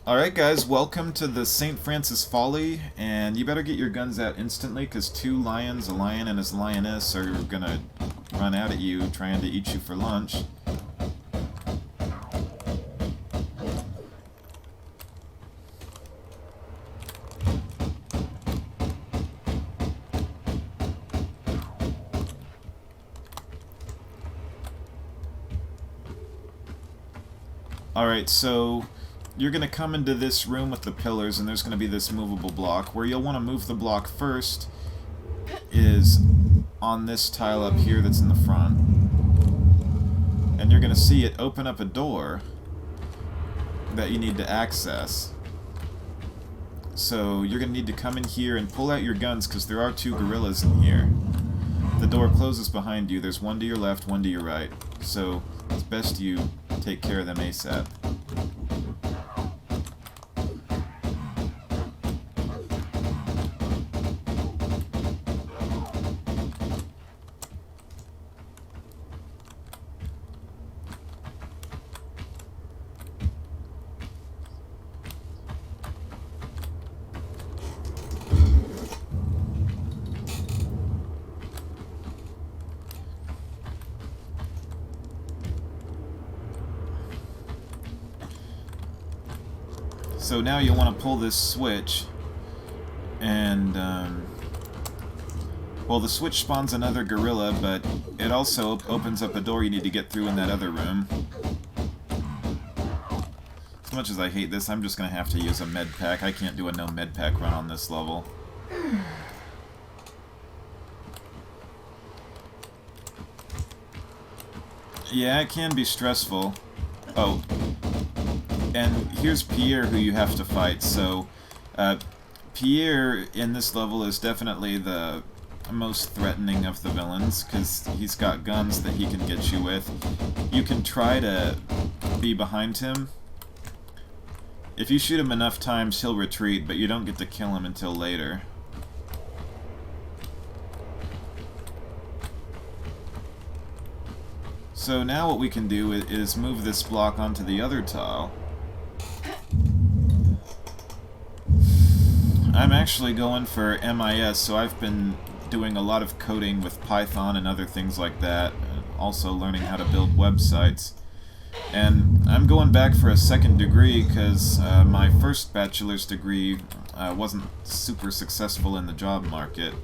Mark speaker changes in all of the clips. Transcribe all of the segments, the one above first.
Speaker 1: Alright guys, welcome to the St. Francis Folly, and you better get your guns out instantly, because two lions, a lion and his lioness, are gonna run out at you trying to eat you for lunch. Alright, so you're going to come into this room with the pillars, and there's going to be this movable block. Where you'll want to move the block first is on this tile up here that's in the front. And you're going to see it open up a door that you need to access. So you're going to need to come in here and pull out your guns, because there are two gorillas in here. The door closes behind you. There's one to your left, one to your right. So it's best you take care of them ASAP. So now you want to pull this switch, and, well, the switch spawns another gorilla, but it also opens up a door you need to get through in that other room. As much as I hate this, I'm just going to have to use a med pack. I can't do a no med pack run on this level. Yeah, it can be stressful. Oh. And here's Pierre, who you have to fight. So, Pierre in this level is definitely the most threatening of the villains, because he's got guns that he can get you with. You can try to be behind him. If you shoot him enough times, he'll retreat, but you don't get to kill him until later. So now what we can do is move this block onto the other tile. I'm actually going for MIS, so I've been doing a lot of coding with Python and other things like that, also learning how to build websites. And I'm going back for a second degree because my first bachelor's degree wasn't super successful in the job market.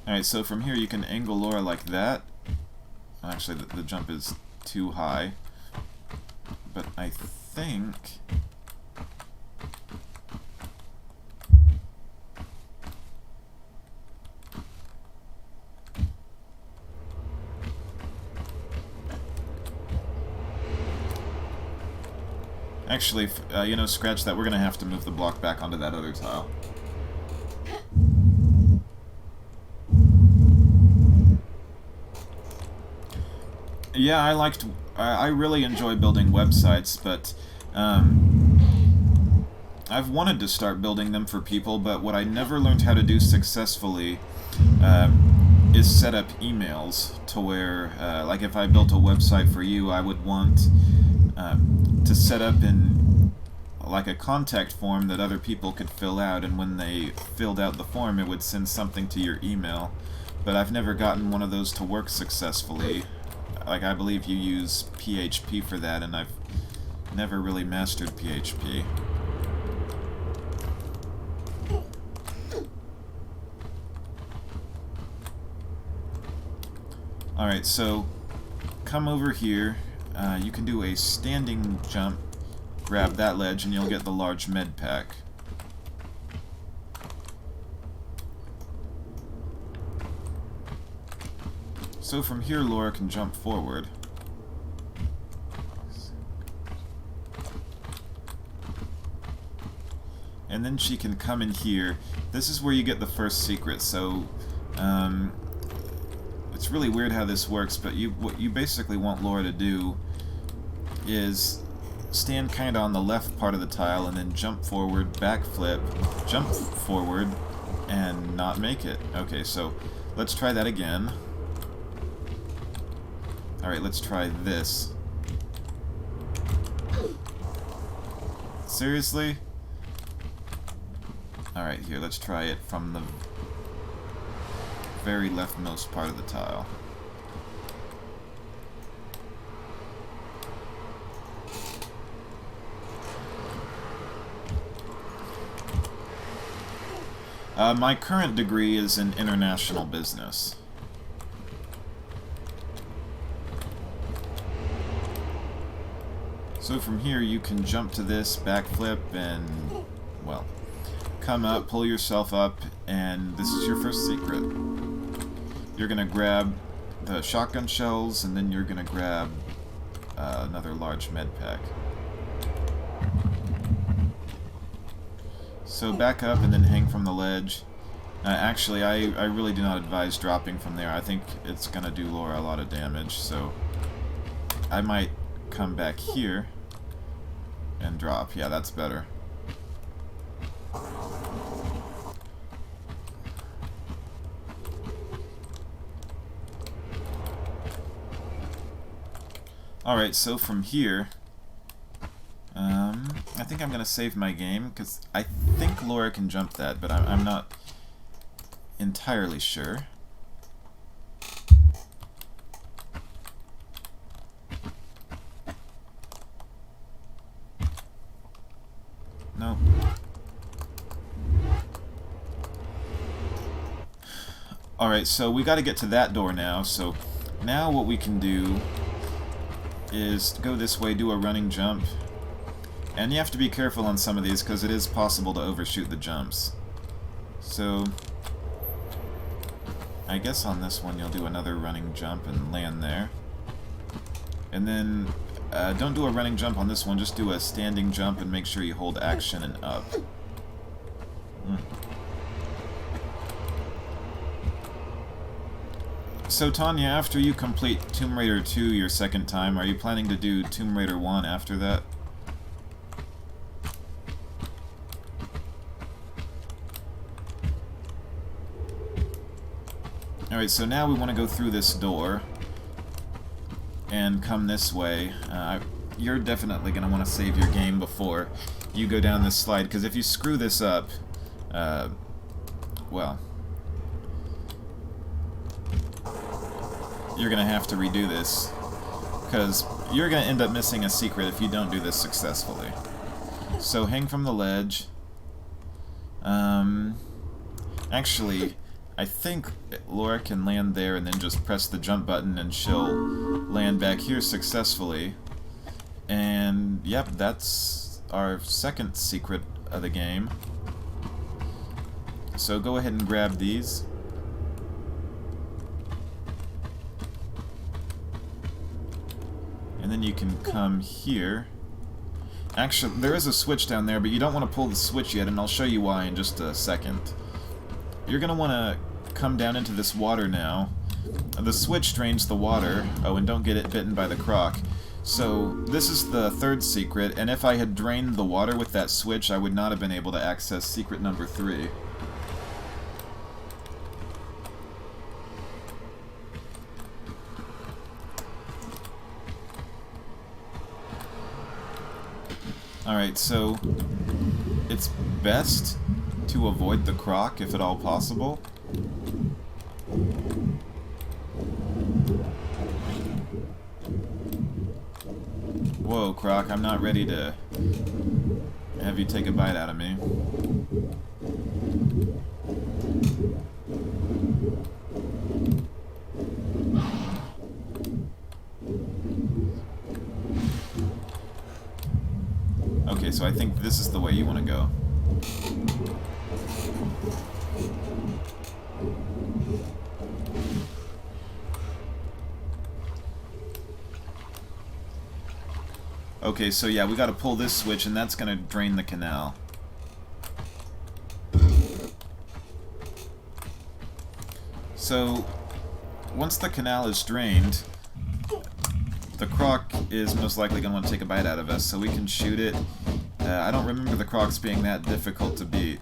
Speaker 1: Alright, so from here you can angle Laura like that. Actually, the jump is too high. But I think... Actually, you know, scratch that. We're going to have to move the block back onto that other tile. Yeah, I really enjoy building websites, but I've wanted to start building them for people, but what I never learned how to do successfully is set up emails to where, like if I built a website for you, I would want to set up in like a contact form that other people could fill out, and when they filled out the form, it would send something to your email. But I've never gotten one of those to work successfully. Like, I believe you use PHP for that, and I've never really mastered PHP. Alright, so come over here. You can do a standing jump, grab that ledge, and you'll get the large med pack. So from here, Laura can jump forward. And then she can come in here. This is where you get the first secret, so it's really weird how this works, but what you basically want Laura to do is stand kind of on the left part of the tile and then jump forward, backflip, jump forward, and not make it. Okay, so let's try that again. Alright, let's try this. Seriously? Alright, here, let's try it from the very leftmost part of the tile. My current degree is in international business. So from here you can jump to this, backflip, and, well, come up, pull yourself up, and this is your first secret. You're gonna grab the shotgun shells, and then you're gonna grab another large med pack. So back up and then hang from the ledge. Actually, I really do not advise dropping from there. I think it's gonna do Laura a lot of damage, so I might come back here and drop. Yeah, that's better. Alright, so from here, I think I'm going to save my game, because I think Laura can jump that, but I'm not entirely sure. Nope. Alright, so we got to get to that door now, so now what we can do is go this way, do a running jump, and you have to be careful on some of these because it is possible to overshoot the jumps. So I guess on this one you'll do another running jump and land there, and then don't do a running jump on this one, just do a standing jump and make sure you hold action and up. So Tanya, after you complete Tomb Raider 2 your second time, are you planning to do Tomb Raider 1 after that? Alright, so now we want to go through this door and come this way. You're definitely going to want to save your game before you go down this slide, because if you screw this up, well, you're going to have to redo this, because you're going to end up missing a secret if you don't do this successfully. So hang from the ledge. Actually, I think Laura can land there and then just press the jump button and she'll land back here successfully. And yep, that's our second secret of the game. So go ahead and grab these. And then you can come here. Actually, there is a switch down there, but you don't want to pull the switch yet, and I'll show you why in just a second. You're going to want to come down into this water now. The switch drains the water. Oh, and don't get it bitten by the croc. So, this is the third secret, and if I had drained the water with that switch, I would not have been able to access secret number 3. Alright, so it's best to avoid the croc if at all possible. Whoa, croc, I'm not ready to have you take a bite out of me. Okay, so I think this is the way you want to go. Okay, so yeah, we gotta pull this switch, and that's gonna drain the canal. So, once the canal is drained, the croc is most likely gonna want to take a bite out of us, so we can shoot it. I don't remember the crocs being that difficult to beat.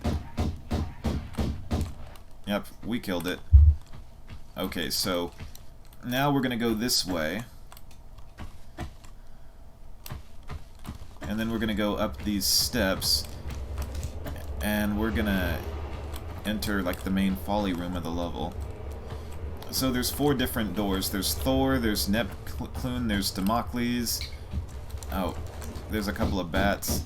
Speaker 1: Yep, we killed it. Okay, so now we're gonna go this way. And then we're going to go up these steps, and we're going to enter like the main Folly room of the level. So there's 4 different doors. There's Thor, there's Neptune, there's Damocles. Oh, there's a couple of bats.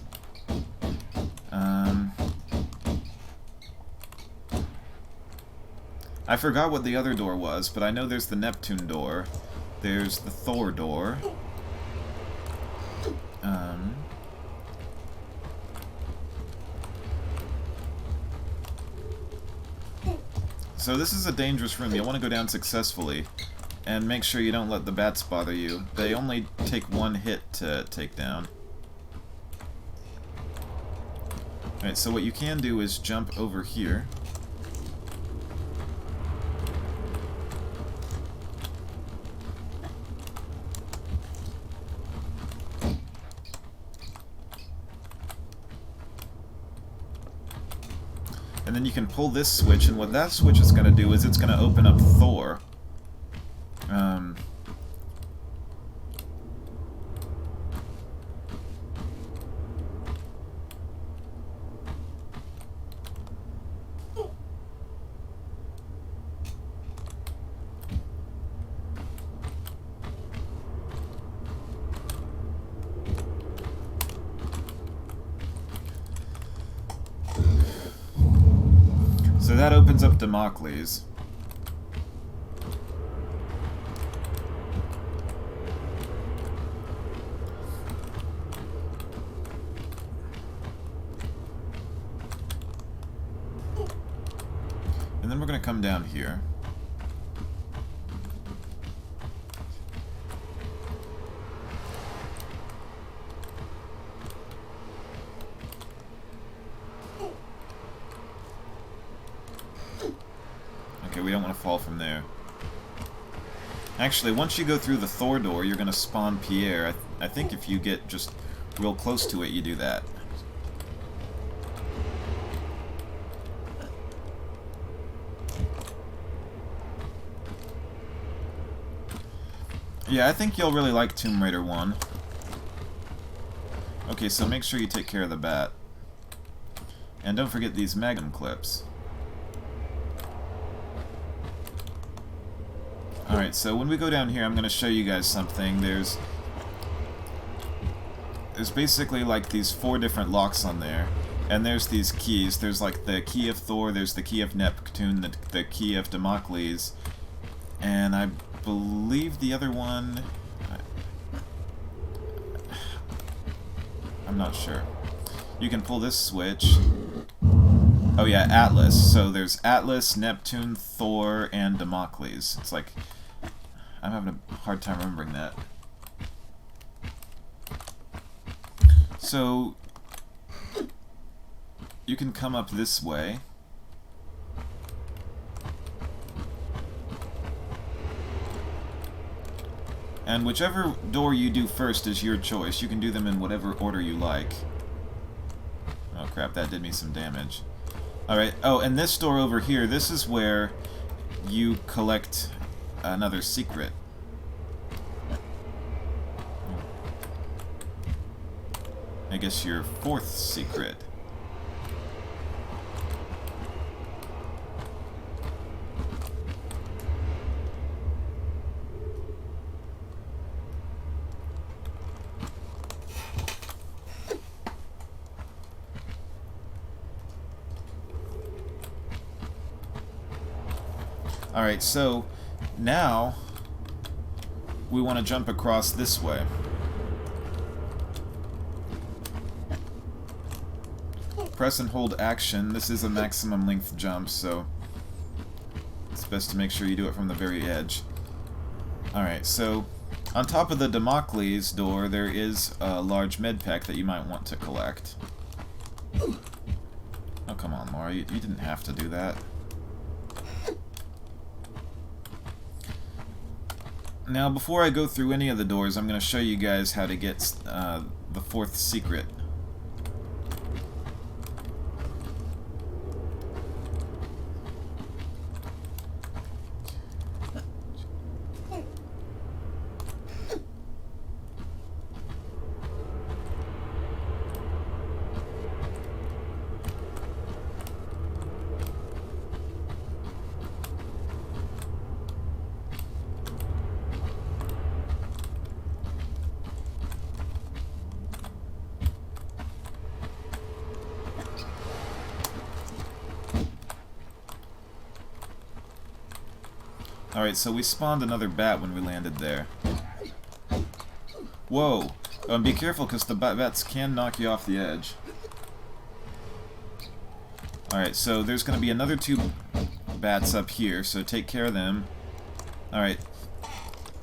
Speaker 1: I forgot what the other door was, but I know there's the Neptune door. There's the Thor door. So this is a dangerous room. You'll want to go down successfully. And make sure you don't let the bats bother you. They only take 1 hit to take down. Alright, so what you can do is jump over here. And then you can pull this switch, and what that switch is going to do is it's going to open up Thor. So that opens up Damocles. And then we're going to come down here. Okay, we don't want to fall from there. Actually, once you go through the Thor door, you're going to spawn Pierre. I think if you get just real close to it, you do that. Yeah, I think you'll really like Tomb Raider 1. Okay, so make sure you take care of the bat. And don't forget these Magnum clips. Alright, so when we go down here, I'm going to show you guys something. There's basically like these 4 different locks on there. And there's these keys. There's like the key of Thor, there's the key of Neptune, the key of Damocles. And I believe the other one... I'm not sure. You can pull this switch. Oh yeah, Atlas. So there's Atlas, Neptune, Thor, and Damocles. It's like... I'm having a hard time remembering that. So... you can come up this way. And whichever door you do first is your choice. You can do them in whatever order you like. Oh crap, that did me some damage. Alright, oh, and this door over here, this is where you collect another secret. I guess your 4th secret. Alright, so now we want to jump across this way. Press and hold action. This is a maximum length jump, so it's best to make sure you do it from the very edge. Alright, so on top of the Damocles door, there is a large med pack that you might want to collect. Oh, come on, Laura. You didn't have to do that. Now, before I go through any of the doors, I'm going to show you guys how to get the 4th secret. Alright, so we spawned another bat when we landed there. Whoa! Be careful, because the bats can knock you off the edge. Alright, so there's going to be another 2 bats up here, so take care of them. Alright.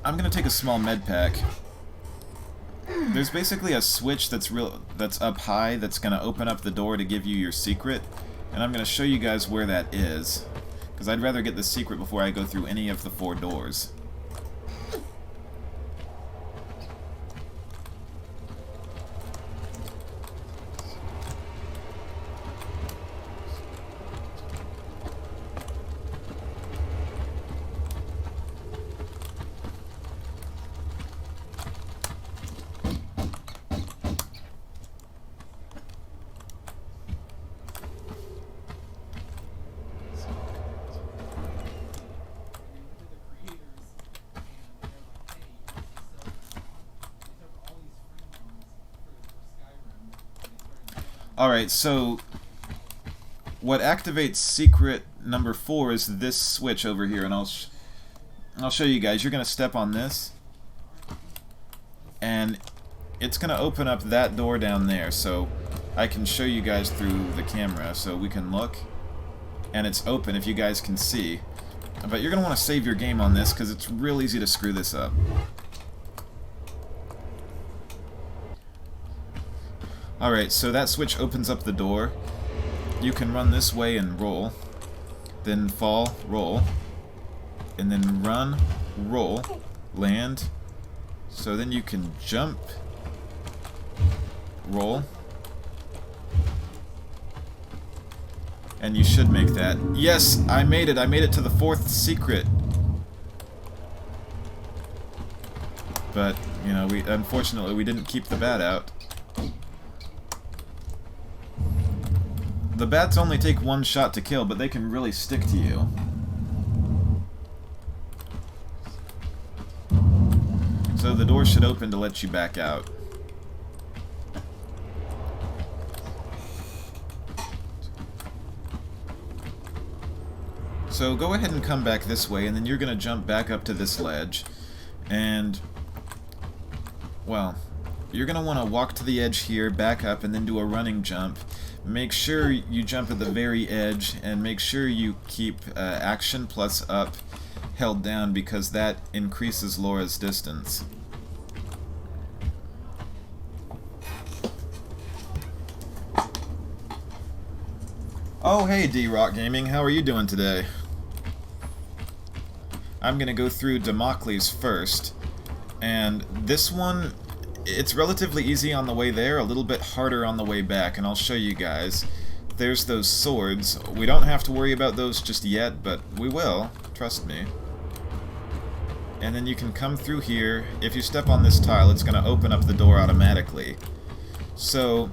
Speaker 1: I'm going to take a small med pack. There's basically a switch that's up high that's going to open up the door to give you your secret. And I'm going to show you guys where that is. Because I'd rather get the secret before I go through any of the 4 doors. Alright, so what activates secret number 4 is this switch over here, and I'll show you guys. You're going to step on this, and it's going to open up that door down there, so I can show you guys through the camera, so we can look, and it's open if you guys can see. But you're going to want to save your game on this, because it's real easy to screw this up. Alright, so that switch opens up the door. You can run this way and roll. Then fall, roll. And then run, roll, land. So then you can jump, roll. And you should make that. Yes, I made it. I made it to the 4th secret. But, you know, unfortunately we didn't keep the bat out. The bats only take 1 shot to kill, but they can really stick to you. So the door should open to let you back out. So go ahead and come back this way, and then you're going to jump back up to this ledge. And, well, you're going to want to walk to the edge here, back up, and then do a running jump. Make sure you jump at the very edge, and make sure you keep action plus up held down, because that increases Laura's distance. Oh hey D-Rock Gaming, how are you doing today? I'm gonna go through Damocles first, and this one, it's relatively easy on the way there, a little bit harder on the way back, and I'll show you guys. There's those swords. We don't have to worry about those just yet, but we will, trust me. And then you can come through here. If you step on this tile, it's going to open up the door automatically. So,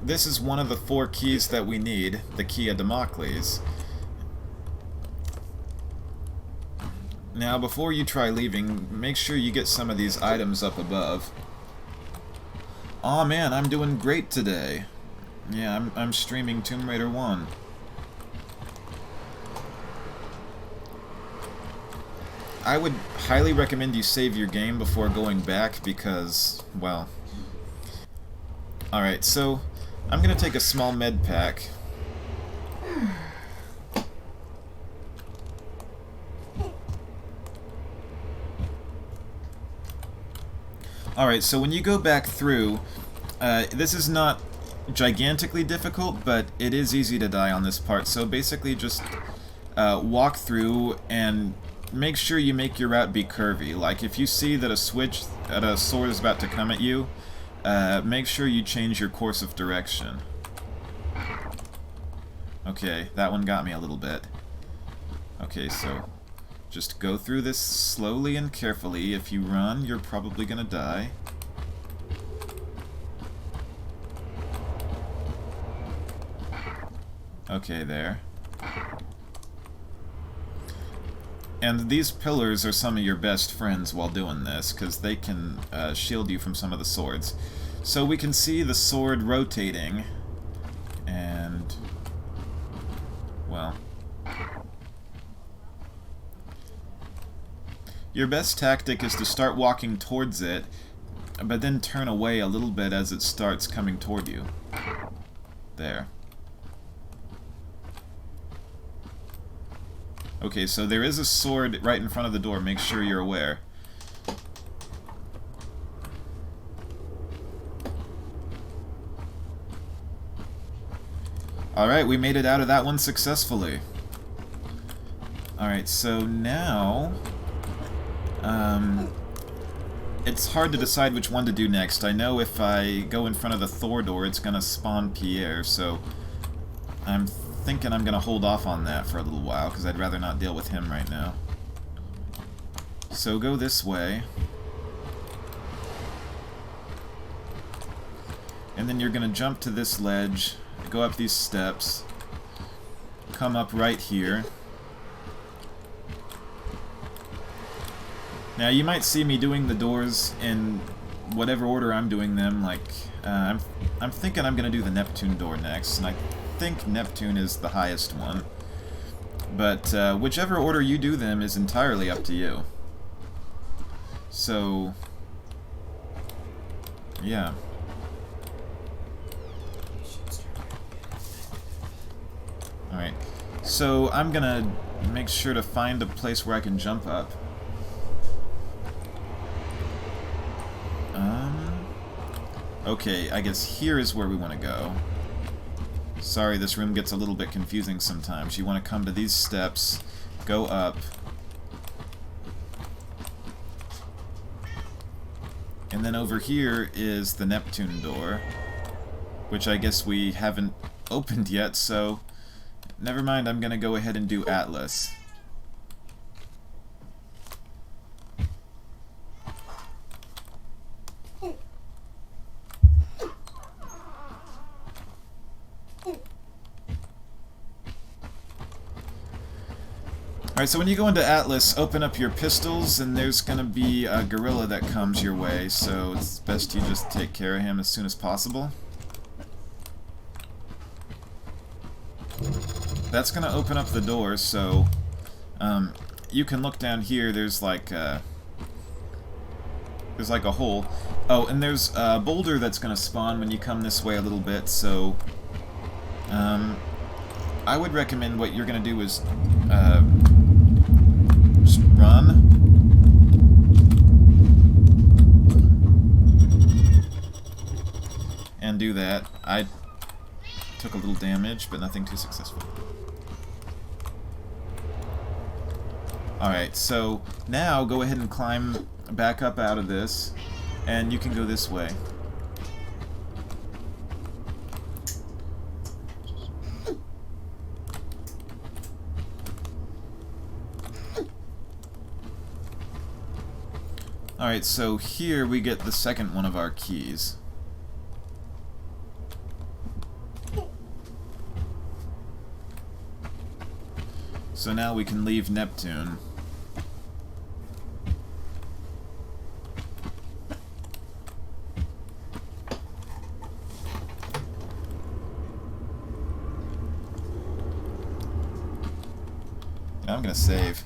Speaker 1: this is one of the 4 keys that we need, the key of Damocles. Now, before you try leaving, make sure you get some of these items up above. Aw man, I'm doing great today. Yeah, I'm streaming Tomb Raider 1. I would highly recommend you save your game before going back because, well... Alright, so I'm gonna take a small med pack. Alright, so when you go back through, this is not gigantically difficult, but it is easy to die on this part, so basically just walk through and make sure you make your route be curvy. Like, if you see that a sword is about to come at you, make sure you change your course of direction. Okay, that one got me a little bit. Okay, so just go through this slowly and carefully. If you run, you're probably gonna die. Okay, there. And these pillars are some of your best friends while doing this, because they can shield you from some of the swords. So we can see the sword rotating, and, well, Your best tactic is to start walking towards it, but then turn away a little bit as it starts coming toward you. There. Okay, so there is a sword right in front of the door. Make sure you're aware. Alright, we made it out of that one successfully. Alright, so now... it's hard to decide which one to do next. I know if I go in front of the Thor door, it's gonna spawn Pierre, so... I'm thinking I'm gonna hold off on that for a little while, because I'd rather not deal with him right now. So go this way. And then you're gonna jump to this ledge, go up these steps, come up right here. Now you might see me doing the doors in whatever order I'm doing them, like, I'm thinking I'm gonna do the Neptune door next, and I think Neptune is the highest one. But whichever order you do them is entirely up to you. So, yeah. Alright, so I'm gonna make sure to find a place where I can jump up. Okay, I guess here is where we want to go. Sorry, this room gets a little bit confusing sometimes. You want to come to these steps, go up, and then over here is the Neptune door, which I guess we haven't opened yet, so never mind, I'm gonna go ahead and do Atlas. Alright, so when you go into Atlas, open up your pistols, and there's gonna be a gorilla that comes your way, so it's best you just take care of him as soon as possible. That's gonna open up the door, so you can look down here. There's like a hole. Oh, and there's a boulder that's gonna spawn when you come this way a little bit. So I would recommend what you're gonna do is just run. And do that. I took a little damage, but nothing too successful. Alright, so now go ahead and climb back up out of this, and you can go this way. Alright, so here we get the second one of our keys. So now we can leave Neptune. I'm gonna save.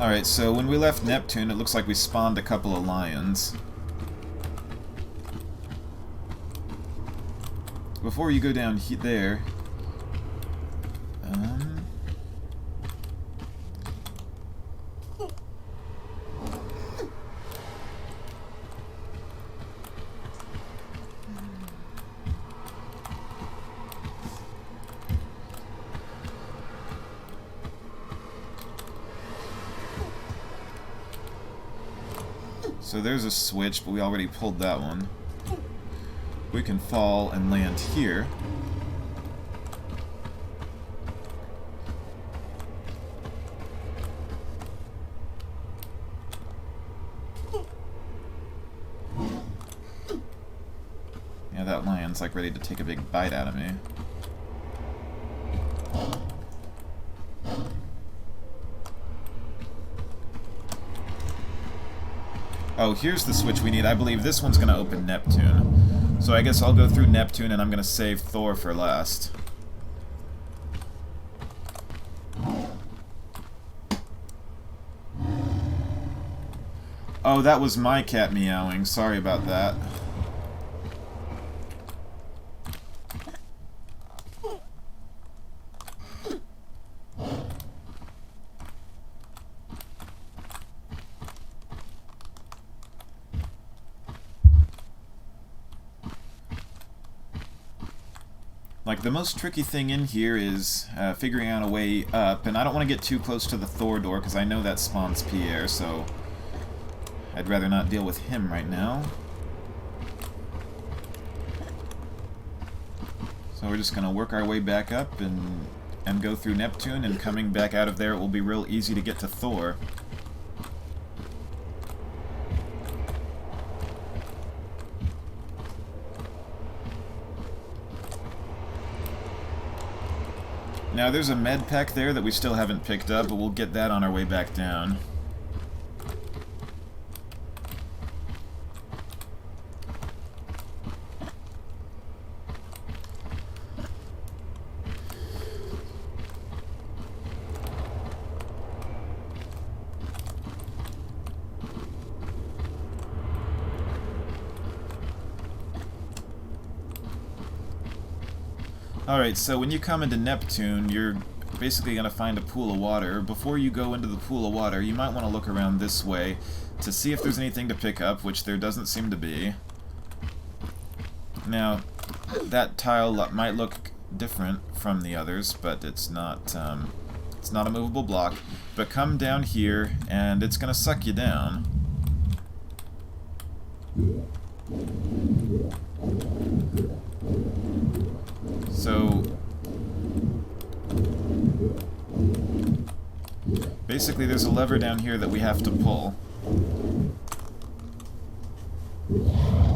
Speaker 1: Alright, so when we left Neptune, it looks like we spawned a couple of lions. Before you go down there... So there's a switch, but we already pulled that one. We can fall and land here. Yeah, that lion's like ready to take a big bite out of me. Oh, here's the switch we need. I believe this one's going to open Neptune. So I guess I'll go through Neptune, and I'm going to save Thor for last. Oh, that was my cat meowing. Sorry about that. Like, the most tricky thing in here is figuring out a way up, and I don't want to get too close to the Thor door, because I know that spawns Pierre, so I'd rather not deal with him right now. So we're just going to work our way back up and go through Neptune, and coming back out of there it will be real easy to get to Thor. Now, there's a med pack there that we still haven't picked up, but we'll get that on our way back down. Alright, so when you come into Neptune, you're basically going to find a pool of water. Before you go into the pool of water, you might want to look around this way to see if there's anything to pick up, which there doesn't seem to be. Now, that tile might look different from the others, but it's not a movable block. But come down here, and it's going to suck you down. So, basically there's a lever down here that we have to pull.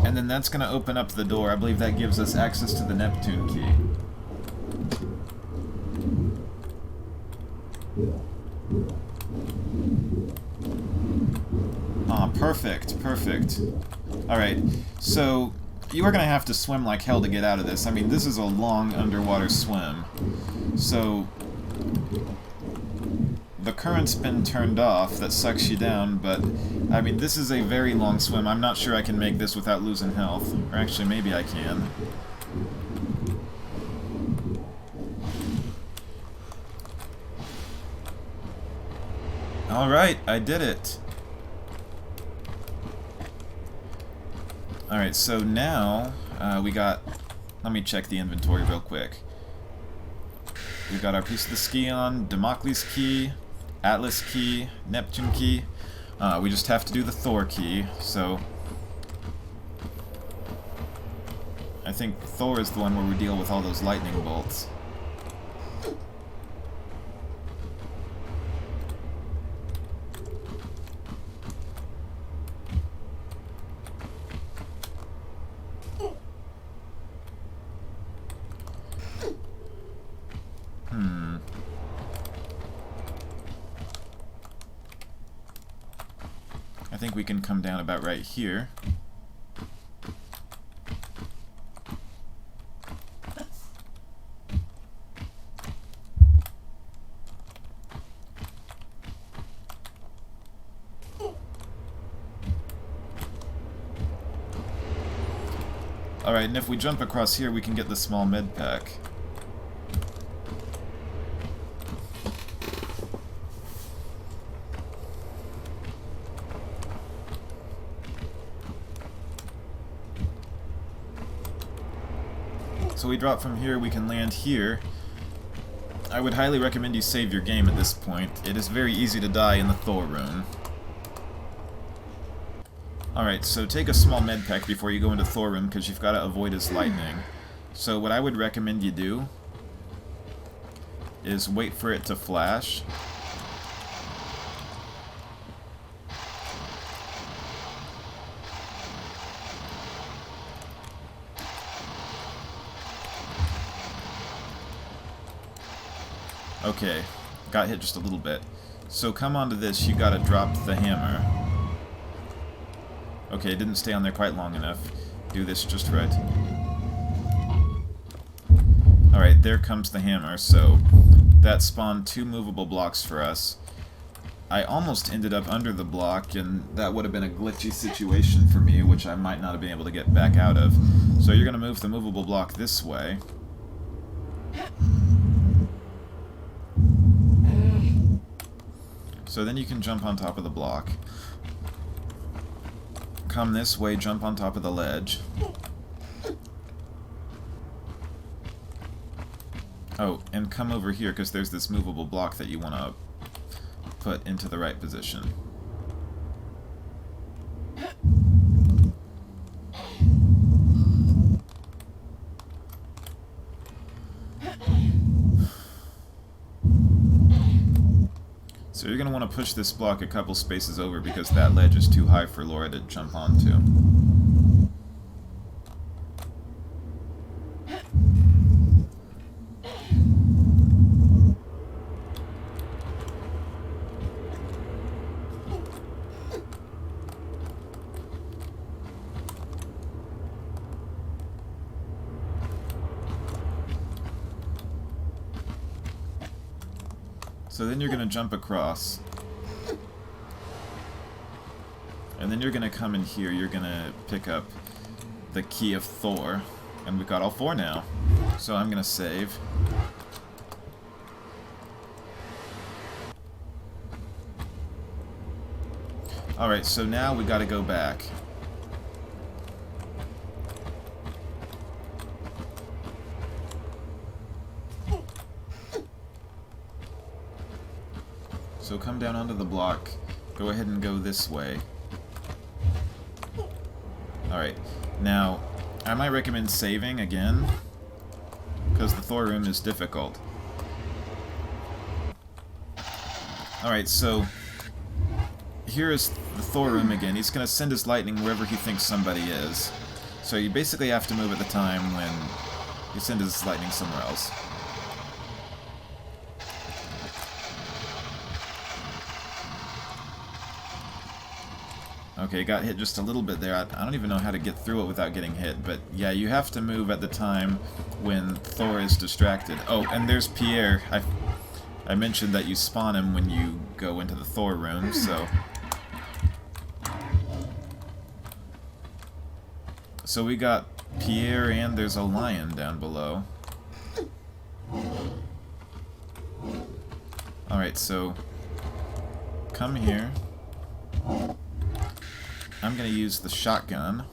Speaker 1: And then that's going to open up the door. I believe that gives us access to the Neptune key. Ah, perfect, perfect. Alright, so you are going to have to swim like hell to get out of this. I mean, this is a long underwater swim. So the current's been turned off that sucks you down, but I mean, this is a very long swim. I'm not sure I can make this without losing health. Or actually, maybe I can. Alright, I did it. Alright, so now we got... Let me check the inventory real quick. We've got our piece of the Skion, Damocles key, Atlas key, Neptune key. We just have to do the Thor key, so... I think Thor is the one where we deal with all those lightning bolts. I think we can come down about right here. Alright, and if we jump across here, we can get the small med pack. So we drop from here, we can land here. I would highly recommend you save your game at this point. It is very easy to die in the Thor room. Alright, so take a small med pack before you go into Thor room, because you've got to avoid his lightning. So what I would recommend you do is wait for it to flash. Okay, got hit just a little bit. So come onto this, you gotta drop the hammer. Okay, it didn't stay on there quite long enough. do this just right. Alright, there comes the hammer, so that spawned 2 movable blocks for us. I almost ended up under the block, and that would have been a glitchy situation for me, which I might not have been able to get back out of. So you're going to move the movable block this way. So then you can jump on top of the block. Come this way, jump on top of the ledge. Oh, and come over here, because there's this movable block that you want to put into the right position. So you're going to want to push this block a couple spaces over because that ledge is too high for Laura to jump onto. So then you're going to jump across. And then you're going to come in here, you're going to pick up the key of Thor. And we've got all 4 now. So I'm going to save. Alright, so now we got to go back. So come down onto the block, go ahead and go this way. Alright, now, I might recommend saving again, because the Thor room is difficult. Alright, so, here is the Thor room again. He's going to send his lightning wherever he thinks somebody is. So you basically have to move at the time when he sends his lightning somewhere else. Okay, got hit just a little bit there. I don't even know how to get through it without getting hit, but yeah, you have to move at the time when Thor is distracted. Oh, and there's Pierre. I mentioned that you spawn him when you go into the Thor room, so... So we got Pierre and there's a lion down below. Alright, so... Come here. I'm going to use the shotgun.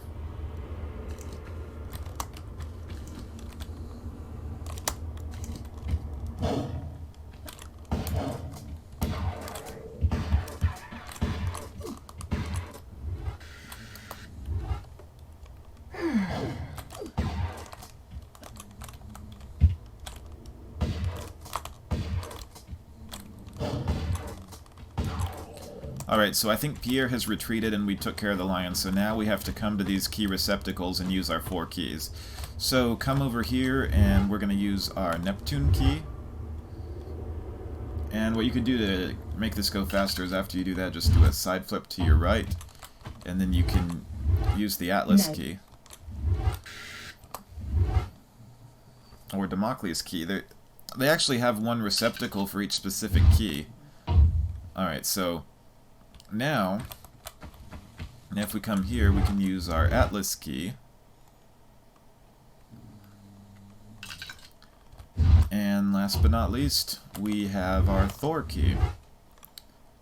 Speaker 1: Alright, so I think Pierre has retreated and we took care of the lion, so now we have to come to these key receptacles and use our 4 keys. So come over here and we're going to use our Neptune key. And what you can do to make this go faster is after you do that, just do a side flip to your right, and then you can use the Atlas key. Or Damocles key. They actually have 1 receptacle for each specific key. Alright, so... Now, if we come here, we can use our Atlas key. And last but not least, we have our Thor key.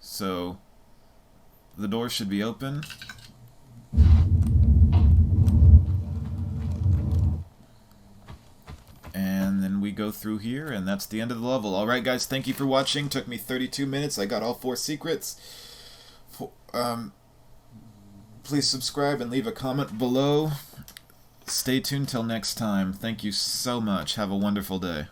Speaker 1: So, the door should be open. And then we go through here, and that's the end of the level. Alright guys, thank you for watching. Took me 32 minutes. I got all 4 secrets. Please subscribe and leave a comment below. Stay tuned till next time. Thank you so much. Have a wonderful day.